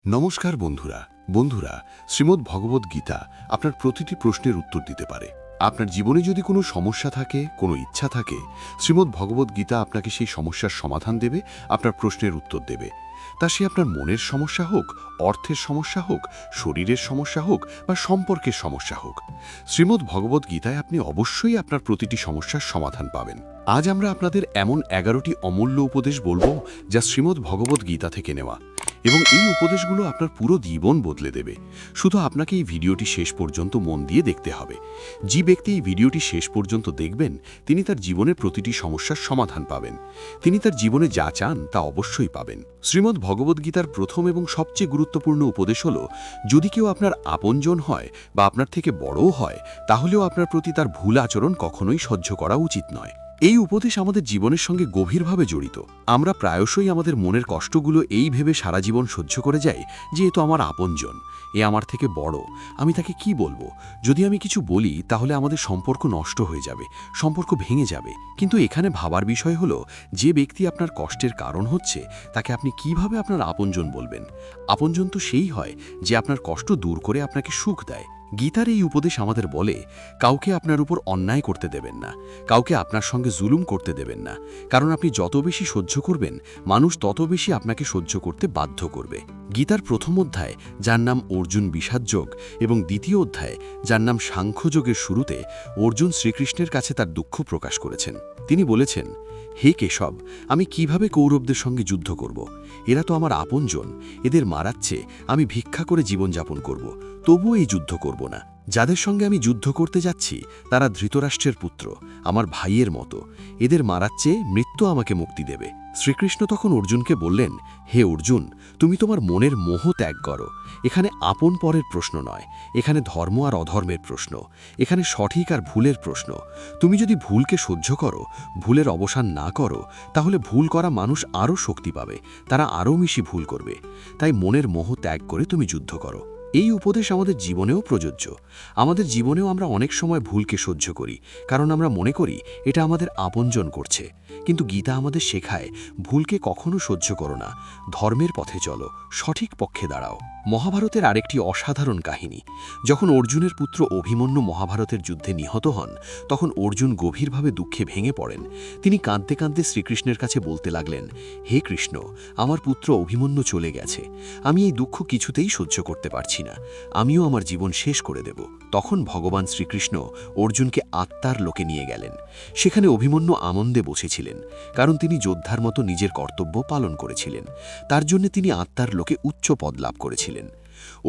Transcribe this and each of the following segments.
নমস্কার বন্ধুরা শ্রীমদ্ ভগবদ্ গীতা আপনার প্রতিটি প্রশ্নের উত্তর দিতে পারে। আপনার জীবনে যদি কোনো সমস্যা থাকে, কোনো ইচ্ছা থাকে, শ্রীমদ্ ভগবদ্ গীতা আপনাকে সেই সমস্যার সমাধান দেবে, আপনার প্রশ্নের উত্তর দেবে। তা সে আপনার মনের সমস্যা হোক, অর্থের সমস্যা হোক, শরীরের সমস্যা হোক বা সম্পর্কের সমস্যা হোক, শ্রীমদ্ ভগবদ্ গীতায় আপনি অবশ্যই আপনার প্রতিটি সমস্যার সমাধান পাবেন। আজ আমরা আপনাদের এমন 11টি অমূল্য উপদেশ বলবো যা শ্রীমদ্ ভগবদ্ গীতা থেকে নেওয়া, এবং এই উপদেশগুলো আপনার পুরো জীবন বদলে দেবে। শুধু আপনাকে এই ভিডিওটি শেষ পর্যন্ত মন দিয়ে দেখতে হবে। যে ব্যক্তি এই ভিডিওটি শেষ পর্যন্ত দেখবেন তিনি তার জীবনের প্রতিটি সমস্যার সমাধান পাবেন। তিনি তার জীবনে যা চান তা অবশ্যই পাবেন। শ্রীমদ্ ভগবদ্গীতার প্রথম এবং সবচেয়ে গুরুত্বপূর্ণ উপদেশ হল, যদি কেউ আপনার আপনজন হয় বা আপনার থেকে বড়ও হয়, তাহলেও আপনার প্রতি তার ভুল আচরণ কখনোই সহ্য করা উচিত নয়। এই উপদেশ আমাদের জীবনের সঙ্গে গভীরভাবে জড়িত। আমরা প্রায়শই আমাদের মনের কষ্টগুলো এই ভেবে সারা জীবন সহ্য করে যাই যে এ তো আমার আপনজন, এ আমার থেকে বড়, আমি তাকে কি বলবো, যদি আমি কিছু বলি তাহলে আমাদের সম্পর্ক নষ্ট হয়ে যাবে, সম্পর্ক ভেঙে যাবে। কিন্তু এখানে ভাবার বিষয় হলো, যে ব্যক্তি আপনার কষ্টের কারণ হচ্ছে তাকে আপনি কিভাবে আপনার আপনজন বলবেন। আপনজন তো সেই হয় যে আপনার কষ্ট দূর করে আপনাকে সুখ দেয়। গীতার এই উপদেশ আমাদের বলে, কাউকে আপনার উপর অন্যায় করতে দেবেন না, কাউকে আপনার সঙ্গে জুলুম করতে দেবেন না, কারণ আপনি যত বেশি সহ্য করবেন মানুষ তত বেশি আপনাকে সহ্য করতে বাধ্য করবে। গীতার প্রথম অধ্যায়, যার নাম অর্জুন বিষাদযোগ, এবং দ্বিতীয় অধ্যায়, যার নাম সাংখ্যযোগের শুরুতে অর্জুন শ্রীকৃষ্ণের কাছে তার দুঃখ প্রকাশ করেছেন। তিনি বলেছেন, হে কেশব, আমি কিভাবে কৌরবদের সঙ্গে যুদ্ধ করব? এরা তো আমার আপনজন, এদের মারাচ্ছে আমি ভিক্ষা করে জীবনযাপন করব, তবুও এই যুদ্ধ করব না। যাদের সঙ্গে আমি যুদ্ধ করতে যাচ্ছি তারা ধৃতরাষ্ট্রের পুত্র, আমার ভাইয়ের মতো, এদের মারাচ্ছে মৃত্যু আমাকে মুক্তি দেবে। শ্রীকৃষ্ণ তখন অর্জুনকে বললেন, হে অর্জুন, তুমি তোমার মনের মোহ ত্যাগ করো। এখানে আপন পরের প্রশ্ন নয়, এখানে ধর্ম আর অধর্মের প্রশ্ন, এখানে সঠিক আর ভুলের প্রশ্ন। তুমি যদি ভুলকে সহ্য করো, ভুলের অবসান না করো, তাহলে ভুল করা মানুষ আরও শক্তি পাবে, তারা আরও বেশি ভুল করবে। তাই মনের মোহ ত্যাগ করে তুমি যুদ্ধ করো। এই উপদেশ আমাদের জীবনেও প্রযোজ্য। আমাদের জীবনেও আমরা অনেক সময় ভুলকে সহ্য করি, কারণ আমরা মনে করি এটা আমাদের আপনজন করছে। কিন্তু গীতা আমাদের শেখায়, ভুলকে কখনো সহ্য করো না, ধর্মের পথে চলো, সঠিক পক্ষে দাঁড়াও। মহাভারতের আরেকটি অসাধারণ কাহিনী। যখন অর্জুনের পুত্র অভিমন্যু মহাভারতের যুদ্ধে নিহত হন, তখন অর্জুন গভীরভাবে দুঃখে ভেঙে পড়েন। তিনি কাঁদতে কাঁদতে শ্রীকৃষ্ণের কাছে বলতে লাগলেন, হে কৃষ্ণ, আমার পুত্র অভিমন্যু চলে গেছে, আমি এই দুঃখ কিছুতেই সহ্য করতে পারছি না, আমিও আমার জীবন শেষ করে দেব। তখন ভগবান শ্রীকৃষ্ণ অর্জুনকে আত্মার লোকে নিয়ে গেলেন। সেখানে অভিমন্যু আনন্দে বসেছিলেন, কারণ তিনি যোদ্ধার মতো নিজের কর্তব্য পালন করেছিলেন। তার জন্য তিনি আত্মার লোকে উচ্চ পদ লাভ করেছিলেন।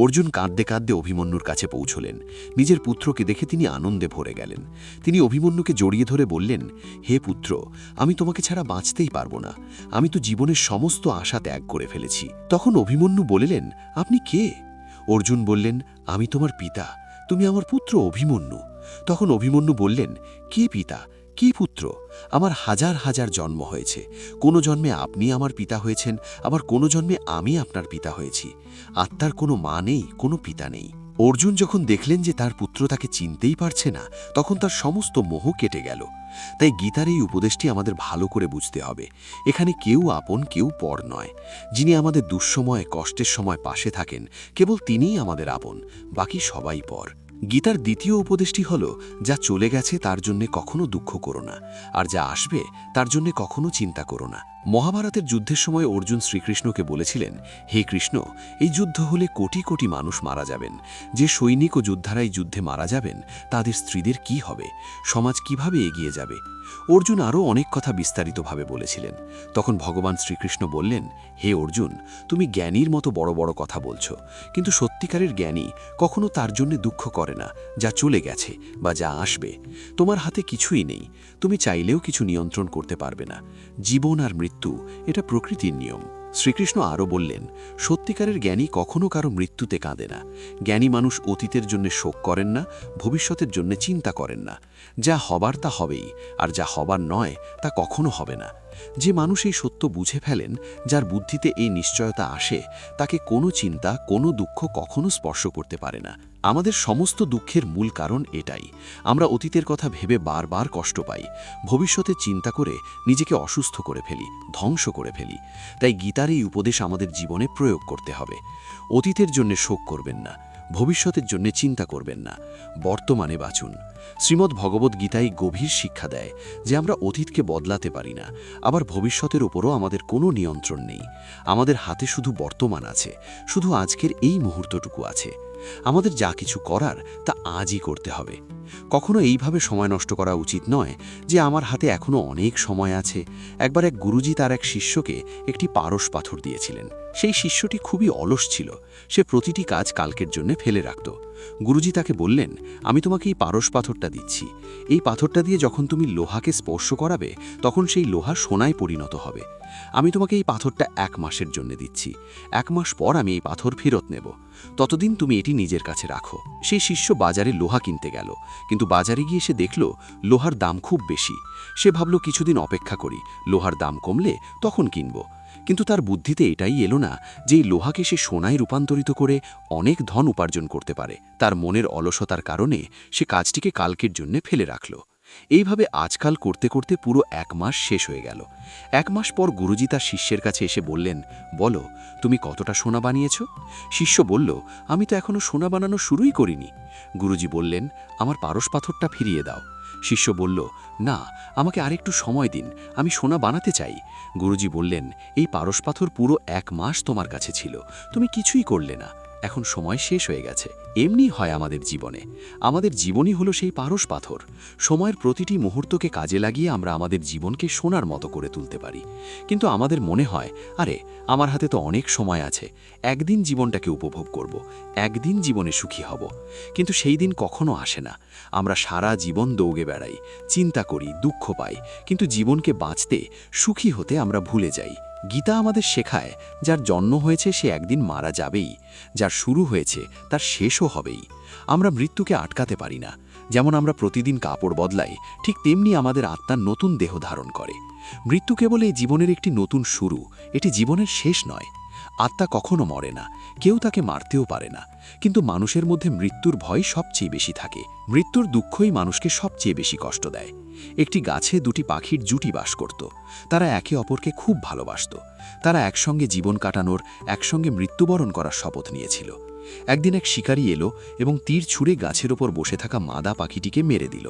অর্জুন কাঁদতে কাঁদতে অভিমন্যুর কাছে পৌঁছলেন। নিজের পুত্রকে দেখে তিনি আনন্দে ভরে গেলেন। তিনি অভিমন্যুকে জড়িয়ে ধরে বললেন, হে পুত্র, আমি তোমাকে ছাড়া বাঁচতেই পারবো না, আমি তো জীবনের সমস্ত আশা ত্যাগ করে ফেলেছি। তখন অভিমন্যু বললেন, আপনি কে? অর্জুন বললেন, আমি তোমার পিতা, তুমি আমার পুত্র অভিমন্যু। তখন অভিমন্যু বললেন, কি পিতা, কি পুত্র? আমার হাজার হাজার জন্ম হয়েছে, কোনো জন্মে আপনি আমার পিতা হয়েছেন, আবার কোনো জন্মে আমি আপনার পিতা হয়েছি। আত্মার কোনো মা নেই, কোনো পিতা নেই। অর্জুন যখন দেখলেন যে তার পুত্র তাকে চিনতেই পারছে না, তখন তার সমস্ত মোহ কেটে গেল। তাই গীতার এই উপদেশটি আমাদের ভালো করে বুঝতে হবে। এখানে কেউ আপন, কেউ পর নয়। যিনি আমাদের দুঃসময়, কষ্টের সময় পাশে থাকেন, কেবল তিনিই আমাদের আপন, বাকি সবাই পর। গীতার দ্বিতীয় উপদেশটি হল, যা চলে গেছে তার জন্যে কখনো দুঃখ করো না, আর যা আসবে তার জন্যে কখনো চিন্তা করো না। মহাভারতের যুদ্ধের সময় অর্জুন শ্রীকৃষ্ণকে বলেছিলেন, হে কৃষ্ণ, এই যুদ্ধ হলে কোটি কোটি মানুষ মারা যাবেন। যে সৈনিক ও যোদ্ধারা এই যুদ্ধে মারা যাবেন তাদের স্ত্রীদের কি হবে, সমাজ কিভাবে এগিয়ে যাবে? অর্জুন আরও অনেক কথা বিস্তারিতভাবে বলেছিলেন। তখন ভগবান শ্রীকৃষ্ণ বললেন, হে অর্জুন, তুমি জ্ঞানীর মতো বড় বড় কথা বলছো, কিন্তু সত্যিকারের জ্ঞানী কখনো তার জন্য দুঃখ করে না যা চলে গেছে বা যা আসবে। তোমার হাতে কিছুই নেই, তুমি চাইলেও কিছু নিয়ন্ত্রণ করতে পারবে না। জীবন আর মৃত্যু, এটা প্রকৃতির নিয়ম। শ্রীকৃষ্ণ আরও বললেন, সত্যিকারের জ্ঞানী কখনো কারো মৃত্যুতে কাঁদে না। জ্ঞানী মানুষ অতীতের জন্য শোক করেন না, ভবিষ্যতের জন্য চিন্তা করেন না। যা হবার তা হবেই, আর যা হবার নয় তা কখনো হবে না। যে মানুষ এই সত্য বুঝে ফেলেন, যার বুদ্ধিতে এই নিশ্চয়তা আসে, তাকে কোনো চিন্তা, কোনো দুঃখ কখনো স্পর্শ করতে পারে না। আমাদের সমস্ত দুঃখের মূল কারণ এটাই। আমরা অতীতের কথা ভেবে বারবার কষ্ট পাই, ভবিষ্যতে চিন্তা করে নিজেকে অসুস্থ করে ফেলি, ধ্বংস করে ফেলি। তাই গীতার এই উপদেশ আমাদের জীবনে প্রয়োগ করতে হবে। অতীতের জন্য শোক করবেন না, ভবিষ্যতের জন্য চিন্তা করবেন না, বর্তমানে বাঁচুন। শ্রীমদ্ ভগবদ্ গীতায় গভীর শিক্ষা দেয় যে আমরা অতীতকে বদলাতে পারি না, আবার ভবিষ্যতের উপরও আমাদের কোনো নিয়ন্ত্রণ নেই। আমাদের হাতে শুধু বর্তমান আছে, শুধু আজকের এই মুহূর্তটুকু আছে। আমাদের যা কিছু করার তা আজই করতে হবে। কখনো এইভাবে সময় নষ্ট করা উচিত নয় যে আমার হাতে এখনো অনেক সময় আছে। একবার এক গুরুজি তার এক শিষ্যকে একটি পারস পাথর দিয়েছিলেন। সেই শিষ্যটি খুবই অলস ছিল, সে প্রতিটি কাজ কালকের জন্য ফেলে রাখত। গুরুজি তাকে বললেন, আমি তোমাকে এই পারস পাথরটা দিচ্ছি। এই পাথরটা দিয়ে যখন তুমি লোহাকে স্পর্শ করাবে, তখন সেই লোহা সোনায় পরিণত হবে। আমি তোমাকে এই পাথরটা 1 মাসের জন্য দিচ্ছি। 1 মাস পর আমি এই পাথর ফেরত নেব, ততদিন তুমি এটি নিজের কাছে রাখো। সেই শিষ্য বাজারে লোহা কিনতে গেল, কিন্তু বাজারে গিয়ে সে দেখল লোহার দাম খুব বেশি। সে ভাবল কিছুদিন অপেক্ষা করি, লোহার দাম কমলে তখন কিনব। কিন্তু তার বুদ্ধিতে এটাই এলো না যে এই লোহাকে সে সোনায় রূপান্তরিত করে অনেক ধন উপার্জন করতে পারে। তার মনের অলসতার কারণে সে কাজটিকে কালকের জন্য ফেলে রাখল। এইভাবে আজকাল করতে করতে পুরো 1 মাস শেষ হয়ে গেল। 1 মাস পর গুরুজি তার শিষ্যের কাছে এসে বললেন, বলো তুমি কতটা সোনা বানিয়েছ? শিষ্য বলল, আমি তো এখনো সোনা বানানো শুরুই করিনি। গুরুজি বললেন, আমার পারস পাথরটা ফিরিয়ে দাও। শিষ্য বলল, না, আমাকে আরেকটু সময় দিন, আমি সোনা বানাতে চাই। গুরুজি বললেন, এই পারস পাথর পুরো 1 মাস তোমার কাছে ছিল, তুমি কিছুই করলে না, এখন সময় শেষ হয়ে গেছে। এমনি হয় আমাদের জীবনে। আমাদের জীবনই হলো সেই পারস পাথর। সময়ের প্রতিটি মুহূর্তকে কাজে লাগিয়ে আমরা আমাদের জীবনকে সোনার মতো করে তুলতে পারি। কিন্তু আমাদের মনে হয়, আরে আমার হাতে তো অনেক সময় আছে, একদিন জীবনটাকে উপভোগ করব, একদিন জীবনে সুখী হব। কিন্তু সেই দিন কখনো আসে না। আমরা সারা জীবন দৌড়ে বেড়াই, চিন্তা করি, দুঃখ পাই, কিন্তু জীবনকে বাঁচতে, সুখী হতে আমরা ভুলে যাই। গীতা আমাদের শেখায়, যার জন্ম হয়েছে সে একদিন মারা যাবেই, যার শুরু হয়েছে তার শেষও হবেই। আমরা মৃত্যুকে আটকাতে পারি না। যেমন আমরা প্রতিদিন কাপড় বদলাই, ঠিক তেমনি আমাদের আত্মার নতুন দেহ ধারণ করে। মৃত্যু কেবল এই জীবনের একটি নতুন শুরু, এটি জীবনের শেষ নয়। আত্মা কখনো মরে না, কেউ তাকে মারতেও পারে না। কিন্তু মানুষের মধ্যে মৃত্যুর ভয় সবচেয়ে বেশি থাকে। মৃত্যুর দুঃখই মানুষকে সবচেয়ে বেশি কষ্ট দেয়। একটি গাছে 2টি পাখির জুটি বাস করত। তারা একে অপরকে খুব ভালোবাসত। তারা একসঙ্গে জীবন কাটানোর, একসঙ্গে মৃত্যুবরণ করার শপথ নিয়েছিল। একদিন এক শিকারী এলো এবং তীর ছুঁড়ে গাছের ওপর বসে থাকা মাদা পাখিটিকে মেরে দিল।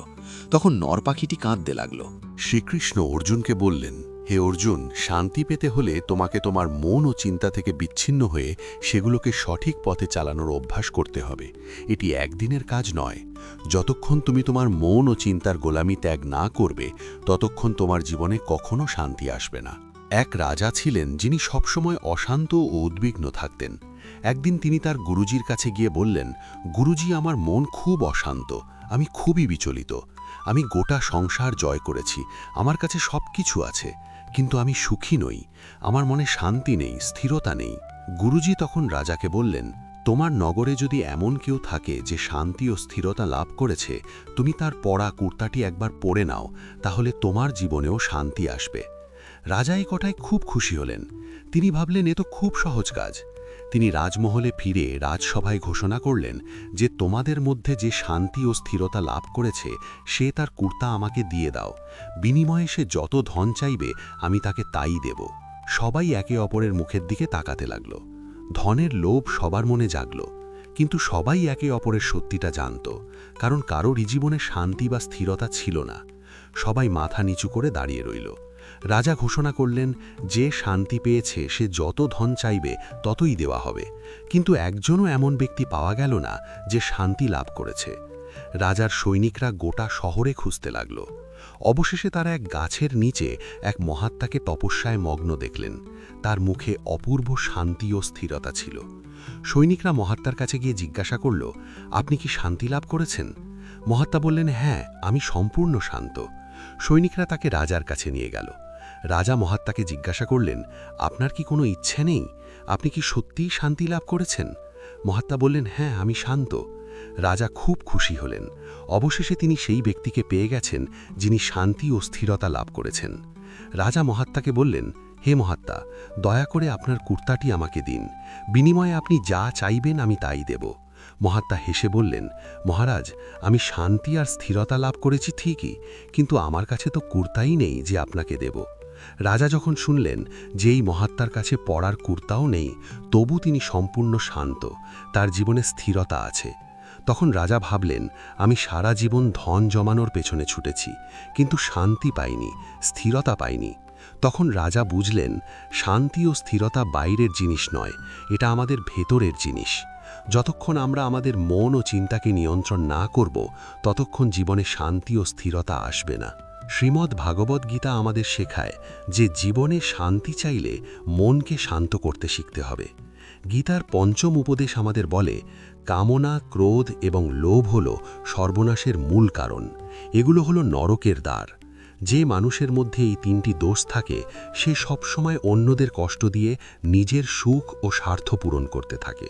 তখন নর পাখিটি কাঁদতে লাগল। শ্রীকৃষ্ণ অর্জুনকে বললেন, হে অর্জুন, শান্তি পেতে হলে তোমাকে তোমার মন ও চিন্তা থেকে বিচ্ছিন্ন হয়ে সেগুলোকে সঠিক পথে চালানোর অভ্যাস করতে হবে। এটি একদিনের কাজ নয়। যতক্ষণ তুমি তোমার মন ও চিন্তার গোলামি ত্যাগ না করবে, ততক্ষণ তোমার জীবনে কখনো শান্তি আসবে না। এক রাজা ছিলেন যিনি সবসময় অশান্ত ও উদ্বিগ্ন থাকতেন। একদিন তিনি তার গুরুজির কাছে গিয়ে বললেন, গুরুজি, আমার মন খুব অশান্ত, আমি খুবই বিচলিত। আমি গোটা সংসার জয় করেছি, আমার কাছে সব কিছু আছে, কিন্তু আমি সুখী নই। আমার মনে শান্তি নেই, স্থিরতা নেই। গুরুজি তখন রাজাকে বললেন, তোমার নগরে যদি এমন কেউ থাকে যে শান্তি ও স্থিরতা লাভ করেছে, তুমি তার পরা কুর্তাটি একবার পরে নাও, তাহলে তোমার জীবনেও শান্তি আসবে। রাজা এই কথায় খুব খুশি হলেন। তিনি ভাবলেন, এ তো খুব সহজ কাজ। তিনি রাজমহলে ফিরে রাজসভায় ঘোষণা করলেন যে তোমাদের মধ্যে যে শান্তি ও স্থিরতা লাভ করেছে সে তার কুর্তা আমাকে দিয়ে দাও, বিনিময়ে সে যত ধন চাইবে আমি তাকে তাই দেব। সবাই একে অপরের মুখের দিকে তাকাতে লাগল। ধনের লোভ সবার মনে জাগল, কিন্তু সবাই একে অপরের সত্যিটা জানত, কারণ কারোরই জীবনে শান্তি বা স্থিরতা ছিল না। সবাই মাথা নিচু করে দাঁড়িয়ে রইল। রাজা ঘোষণা করলেন, যে শান্তি পেয়েছে সে যত ধন চাইবে ততই দেওয়া হবে, কিন্তু একজনও এমন ব্যক্তি পাওয়া গেল না যে শান্তি লাভ করেছে। রাজার সৈনিকরা গোটা শহরে খুঁজতে লাগল। অবশেষে তারা এক গাছের নিচে এক মহাত্মাকে তপস্যায় মগ্ন দেখলেন। তার মুখে অপূর্ব শান্তি ও স্থিরতা ছিল। সৈনিকরা মহাত্মার কাছে গিয়ে জিজ্ঞাসা করল, আপনি কি শান্তি লাভ করেছেন? মহাত্মা বললেন, হ্যাঁ, আমি সম্পূর্ণ শান্ত। সৈনিকরা তাকে রাজার কাছে নিয়ে গেল। রাজা মহাত্মাকে জিজ্ঞাসা করলেন, আপনার কি কোনো ইচ্ছে নেই? আপনি কি সত্যিই শান্তি লাভ করেছেন? মহাত্মা বললেন, হ্যাঁ, আমি শান্ত। রাজা খুব খুশি হলেন। অবশেষে তিনি সেই ব্যক্তিকে পেয়ে গেছেন যিনি শান্তি ও স্থিরতা লাভ করেছেন। রাজা মহাত্মাকে বললেন, হে মহাত্মা, দয়া করে আপনার কুর্তাটি আমাকে দিন, বিনিময়ে আপনি যা চাইবেন আমি তাই দেব। মহাত্মা হেসে বললেন, মহারাজ, আমি শান্তি আর স্থিরতা লাভ করেছি ঠিকই, কিন্তু আমার কাছে তো কুর্তাই নেই যে আপনাকে দেব। রাজা যখন শুনলেন যে এই মহাত্মার কাছে পরার কুর্তাও নেই, তবু তিনি সম্পূর্ণ শান্ত, তার জীবনে স্থিরতা আছে, তখন রাজা ভাবলেন, আমি সারা জীবন ধন জমানোর পেছনে ছুটেছি, কিন্তু শান্তি পাইনি, স্থিরতা পাইনি। তখন রাজা বুঝলেন, শান্তি ও স্থিরতা বাইরের জিনিস নয়, এটা আমাদের ভেতরের জিনিস। যতক্ষণ আমরা আমাদের মন ও চিন্তাকে নিয়ন্ত্রণ না করব, ততক্ষণ জীবনে শান্তি ও স্থিরতা আসবে না। শ্রীমদ্ ভাগবত গীতা আমাদের শেখায় যে জীবনে শান্তি চাইলে মনকে শান্ত করতে শিখতে হবে। গীতার পঞ্চম উপদেশ আমাদের বলে, কামনা, ক্রোধ এবং লোভ হল সর্বনাশের মূল কারণ, এগুলো হলো নরকের দ্বার। যে মানুষের মধ্যে এই তিনটি দোষ থাকে, সে সবসময় অন্যদের কষ্ট দিয়ে নিজের সুখ ও স্বার্থ পূরণ করতে থাকে।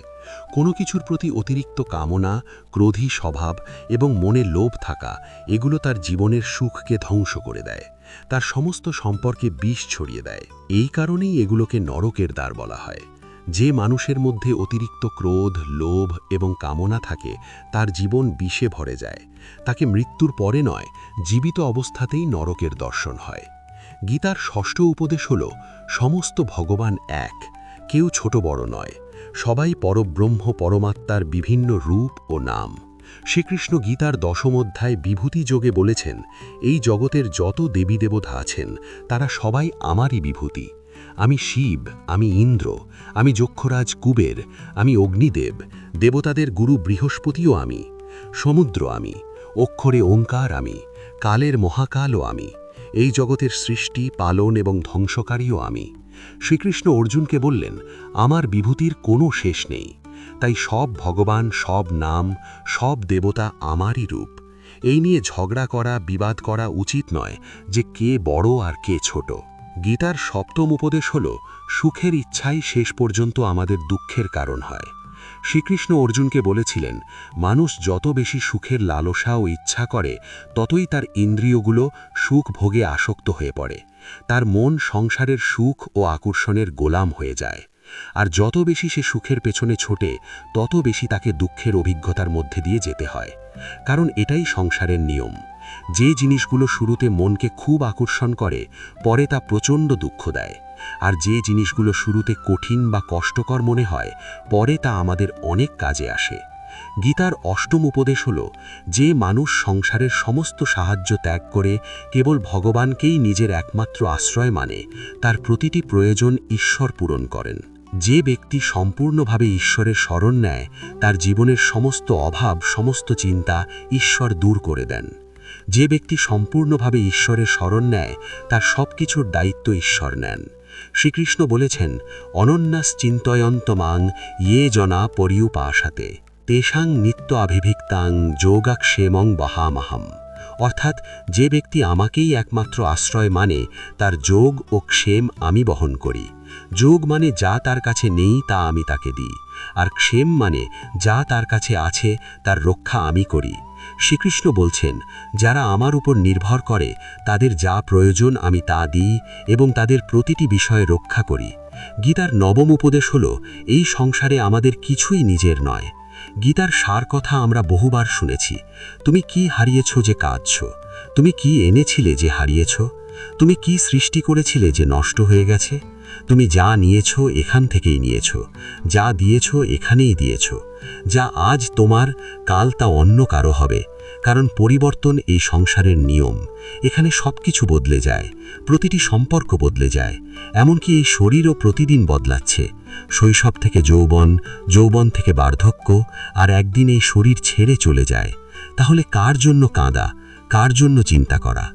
কোনো কিছুর প্রতি অতিরিক্ত কামনা, ক্রোধী স্বভাব এবং মনে লোভ থাকা, এগুলো তার জীবনের সুখকে ধ্বংস করে দেয়, তার সমস্ত সম্পর্কে বিষ ছড়িয়ে দেয়। এই কারণেই এগুলোকে নরকের দ্বার বলা হয়। যে মানুষের মধ্যে অতিরিক্ত ক্রোধ, লোভ এবং কামনা থাকে, তার জীবন বিষে ভরে যায়, তাকে মৃত্যুর পরে নয়, জীবিত অবস্থাতেই নরকের দর্শন হয়। গীতার ষষ্ঠ উপদেশ হল, সমস্ত ভগবান এক, কেউ ছোট বড় নয়, সবাই পরব্রহ্ম পরমাত্মার বিভিন্ন রূপ ও নাম। শ্রীকৃষ্ণ গীতার দশম অধ্যায় বিভূতি যোগে বলেছেন, এই জগতের যত দেবী দেবতা আছেন, তারা সবাই আমারই বিভূতি। আমি শিব, আমি ইন্দ্র, আমি যক্ষরাজ কুবের, আমি অগ্নিদেব, দেবতাদের গুরু বৃহস্পতিও আমি, সমুদ্র আমি, অক্ষরে ওঙ্কার আমি, কালের মহাকালও আমি, এই জগতের সৃষ্টি, পালন এবং ধ্বংসকারীও আমি। শ্রীকৃষ্ণ অর্জুনকে বললেন, আমার বিভূতির কোনো শেষ নেই, তাই সব ভগবান, সব নাম, সব দেবতা আমারই রূপ। এই নিয়ে ঝগড়া করা, বিবাদ করা উচিত নয় যে কে বড় আর কে ছোট। গীতার সপ্তম উপদেশ হল, সুখের ইচ্ছাই শেষ পর্যন্ত আমাদের দুঃখের কারণ হয়। শ্রীকৃষ্ণ অর্জুনকে বলেছিলেন, মানুষ যত বেশি সুখের লালসা ও ইচ্ছা করে, ততই তার ইন্দ্রিয়গুলো সুখ ভোগে আসক্ত হয়ে পড়ে, তার মন সংসারের সুখ ও আকর্ষণের গোলাম হয়ে যায়। আর যত বেশি সে সুখের পেছনে ছোটে, তত বেশি তাকে দুঃখের অভিজ্ঞতার মধ্যে দিয়ে যেতে হয়, কারণ এটাই সংসারের নিয়ম। যে জিনিসগুলো শুরুতে মনকে খুব আকর্ষণ করে, পরে তা প্রচণ্ড দুঃখ দেয়, আর যে জিনিসগুলো শুরুতে কঠিন বা কষ্টকর মনে হয়, পরে তা আমাদের অনেক কাজে আসে। গীতার অষ্টম উপদেশ হল, যে মানুষ সংসারের সমস্ত সাহায্য ত্যাগ করে কেবল ভগবানকেই নিজের একমাত্র আশ্রয় মানে, তার প্রতিটি প্রয়োজন ঈশ্বর পূরণ করেন। যে ব্যক্তি সম্পূর্ণভাবে ঈশ্বরের শরণ নেয়, তার জীবনের সমস্ত অভাব, সমস্ত চিন্তা ঈশ্বর দূর করে দেন। যে ব্যক্তি সম্পূর্ণভাবে ঈশ্বরের শরণ নেয়, তার সব কিছুর দায়িত্ব ঈশ্বর নেন। শ্রীকৃষ্ণ বলেছেন, অনন্যাস চিন্তয়ন্ত মাং ইয়ে জনা পরিউপাসাতে তেষাং নিত্য আভিভিক্তাং যোগাক্ষেমং বহামহম। অর্থাৎ, যে ব্যক্তি আমাকেই একমাত্র আশ্রয় মানে, তার যোগ ও ক্ষেম আমি বহন করি। যোগ মানে যা তার কাছে নেই তা আমি তাকে দিই, আর ক্ষেম মানে যা তার কাছে আছে তার রক্ষা আমি করি। শ্রীকৃষ্ণ বলছেন, যারা আমার উপর নির্ভর করে, তাদের যা প্রয়োজন আমি তা দিই এবং তাদের প্রতিটি বিষয়ে রক্ষা করি। গীতার নবম উপদেশ হল, এই সংসারে আমাদের কিছুই নিজের নয়। গীতার সার কথা আমরা বহুবার শুনেছি। তুমি কি হারিয়েছ যে কাঁদছ? তুমি কি এনেছিলে যে হারিয়েছ? তুমি কি সৃষ্টি করেছিলে যে নষ্ট হয়ে গেছে? তুমি যা নিয়েছ এখান থেকেই নিয়েছ, যা দিয়েছ এখানেই দিয়েছ। যা আজ তোমার, কাল তা অন্য কারো হবে, কারণ পরিবর্তন এই সংসারের নিয়ম। এখানে সব কিছু বদলে যায়, প্রতিটি সম্পর্ক বদলে যায়, এমনকি এই শরীরও প্রতিদিন বদলাচ্ছে। শৈশব থেকে যৌবন, যৌবন থেকে বার্ধক্য, আর একদিন এই শরীর ছেড়ে চলে যায়। তাহলে কার জন্য কাঁদা, কার জন্য চিন্তা করা?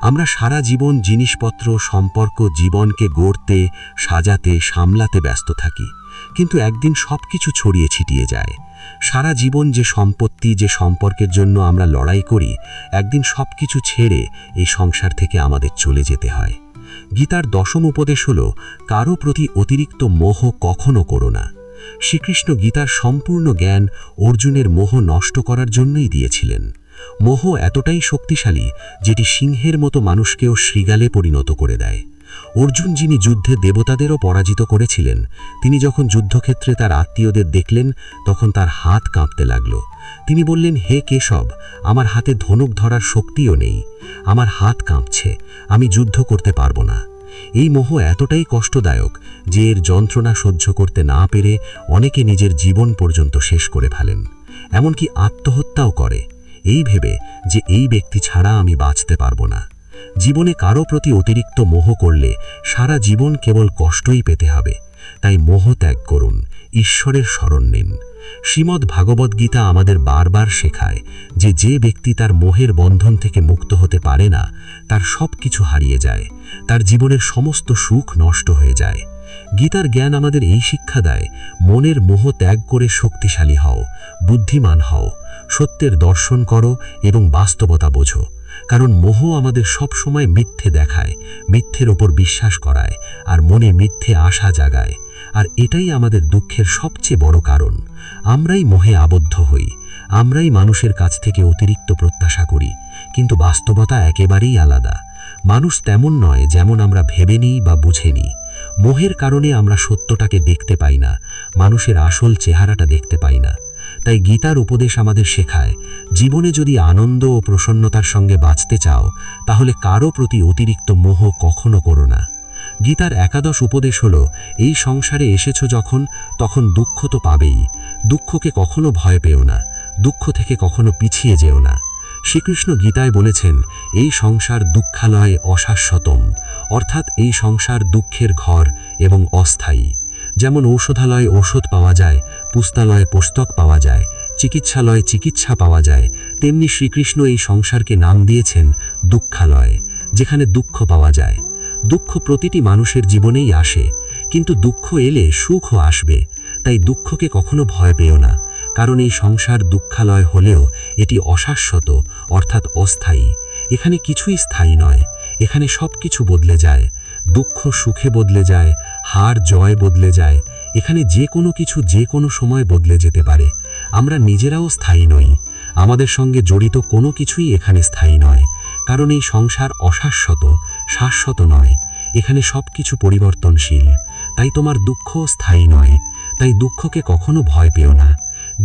আমরা সারা জীবন জিনিসপত্র, সম্পর্ক, জীবনকে গড়তে, সাজাতে, সামলাতে ব্যস্ত থাকি, কিন্তু একদিন সব কিছু ছড়িয়ে ছিটিয়ে যায়। সারা জীবন যে সম্পত্তি, যে সম্পর্কের জন্য আমরা লড়াই করি, একদিন সব কিছু ছেড়ে এই সংসার থেকে আমাদের চলে যেতে হয়। গীতার দশম উপদেশ হল, কারো প্রতি অতিরিক্ত মোহ কখনো করো না। শ্রীকৃষ্ণ গীতার সম্পূর্ণ জ্ঞান অর্জুনের মোহ নষ্ট করার জন্যই দিয়েছিলেন। মোহ এতটাই শক্তিশালী যেটি সিংহের মতো মানুষকেও শৃগালে পরিণত করে দেয়। অর্জুন, যিনি যুদ্ধে দেবতাদেরও পরাজিত করেছিলেন, তিনি যখন যুদ্ধক্ষেত্রে তার আত্মীয়দের দেখলেন তখন তার হাত কাঁপতে লাগল। তিনি বললেন, হে কেশব, আমার হাতে ধনুক ধরার শক্তিও নেই, আমার হাত কাঁপছে, আমি যুদ্ধ করতে পারবো না। এই মোহ এতটাই কষ্টদায়ক যে এর যন্ত্রণা সহ্য করতে না পেরে অনেকে নিজের জীবন পর্যন্ত শেষ করে ফেলেন, এমনকি আত্মহত্যাও করে, এই ভেবে যে এই ব্যক্তি ছাড়া আমি বাঁচতে পারবো না। জীবনে কারো প্রতি অতিরিক্ত মোহ করলে সারা জীবন কেবল কষ্টই পেতে হবে। তাই মোহ ত্যাগ করুন, ঈশ্বরের শরণ নিন। শ্রীমদ্ ভাগবদ্গীতা আমাদের বারবার শেখায় যে যে ব্যক্তি তার মোহের বন্ধন থেকে মুক্ত হতে পারে না, তার সব কিছু হারিয়ে যায়, তার জীবনের সমস্ত সুখ নষ্ট হয়ে যায়। গীতার জ্ঞান আমাদের এই শিক্ষা দেয়, মনের মোহ ত্যাগ করে শক্তিশালী হও, বুদ্ধিমান হও, সত্যের দর্শন করো এবং বাস্তবতা বোঝো। কারণ মোহ আমাদের সব সময় মিথ্যে দেখায়, মিথ্যের ওপর বিশ্বাস করায় আর মনে মিথ্যে আশা জাগায়। আর এটাই আমাদের দুঃখের সবচেয়ে বড় কারণ। আমরাই মোহে আবদ্ধ হই, আমরাই মানুষের কাছ থেকে অতিরিক্ত প্রত্যাশা করি, কিন্তু বাস্তবতা একেবারেই আলাদা। মানুষ তেমন নয় যেমন আমরা ভেবে নিই বা বুঝে নিই। মোহের কারণে আমরা সত্যটাকে দেখতে পাই না, মানুষের আসল চেহারাটা দেখতে পাই না। তাই গীতার উপদেশ আমাদের শেখায়, জীবনে যদি আনন্দ ও প্রসন্নতার সঙ্গে বাঁচতে চাও, তাহলে কারো প্রতি অতিরিক্ত মোহ কখনো করো না। গীতার একাদশ উপদেশ হল, এই সংসারে এসেছ যখন, তখন দুঃখ তো পাবেই। দুঃখকে কখনো ভয় পেও না, দুঃখ থেকে কখনো পিছিয়ে যেও না। শ্রীকৃষ্ণ গীতায় বলেছেন, এই সংসার দুঃখালয় অশাশ্বতম, অর্থাৎ এই সংসার দুঃখের ঘর এবং অস্থায়ী। যেমন ঔষধালয়ে ঔষধ পাওয়া যায়, পুস্তালয়ে পুস্তক পাওয়া যায়, চিকিৎসালয়ে চিকিৎসা পাওয়া যায়, তেমনি শ্রীকৃষ্ণ এই সংসারকে নাম দিয়েছেন দুঃখালয়, যেখানে দুঃখ পাওয়া যায়। দুঃখ প্রতিটি মানুষের জীবনেই আসে, কিন্তু দুঃখ এলে সুখও আসবে। তাই দুঃখকে কখনো ভয় পেও না, কারণ এই সংসার দুঃখালয় হলেও এটি অশাশ্বত, অর্থাৎ অস্থায়ী। এখানে কিছুই স্থায়ী নয়, এখানে সব কিছু বদলে যায়। দুঃখ সুখে বদলে যায়, হার জয় বদলে যায়। এখানে যে কোনো কিছু যে কোনো সময় বদলে যেতে পারে। আমরা নিজেরাও স্থায়ী নই, আমাদের সঙ্গে জড়িত কোনো কিছুই এখানে স্থায়ী নয়, কারণ এই সংসার অশাশ্বত, শাশ্বত নয়। এখানে সব কিছু পরিবর্তনশীল। তাই তোমার দুঃখ স্থায়ী নয়, তাই দুঃখকে কখনো ভয় পেও না।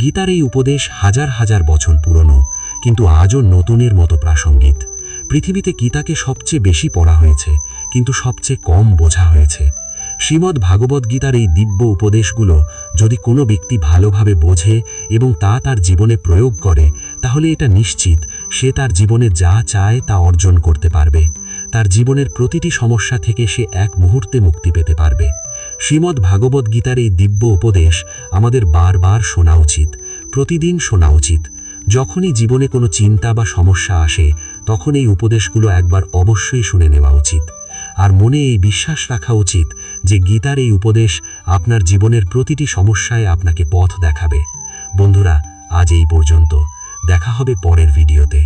গীতার এই উপদেশ হাজার হাজার বছর পুরনো, কিন্তু আজও নতুনের মতো প্রাসঙ্গিক। পৃথিবীতে গীতাকে সবচেয়ে বেশি পড়া হয়েছে, কিন্তু সবচেয়ে কম বোঝা হয়েছে। শ্রীমদ্ ভাগবদ্গীতার এই দিব্য উপদেশগুলো যদি কোনো ব্যক্তি ভালোভাবে বোঝে এবং তা তার জীবনে প্রয়োগ করে, তাহলে এটা নিশ্চিত সে তার জীবনে যা চায় তা অর্জন করতে পারবে। তার জীবনের প্রতিটি সমস্যা থেকে সে এক মুহূর্তে মুক্তি পেতে পারবে। শ্রীমদ্ ভাগবদ্গীতার এই দিব্য উপদেশ আমাদের বারবার শোনা উচিত, প্রতিদিন শোনা উচিত। যখনই জীবনে কোনো চিন্তা বা সমস্যা আসে, তখন এই উপদেশগুলো একবার অবশ্যই শুনে নেওয়া উচিত। আর মনে এই বিশ্বাস রাখা উচিত যে গীতার এই উপদেশ আপনার জীবনের প্রতিটি সমস্যায় আপনাকে পথ দেখাবে। বন্ধুরা, আজ এই পর্যন্ত। দেখা হবে পরের ভিডিওতে।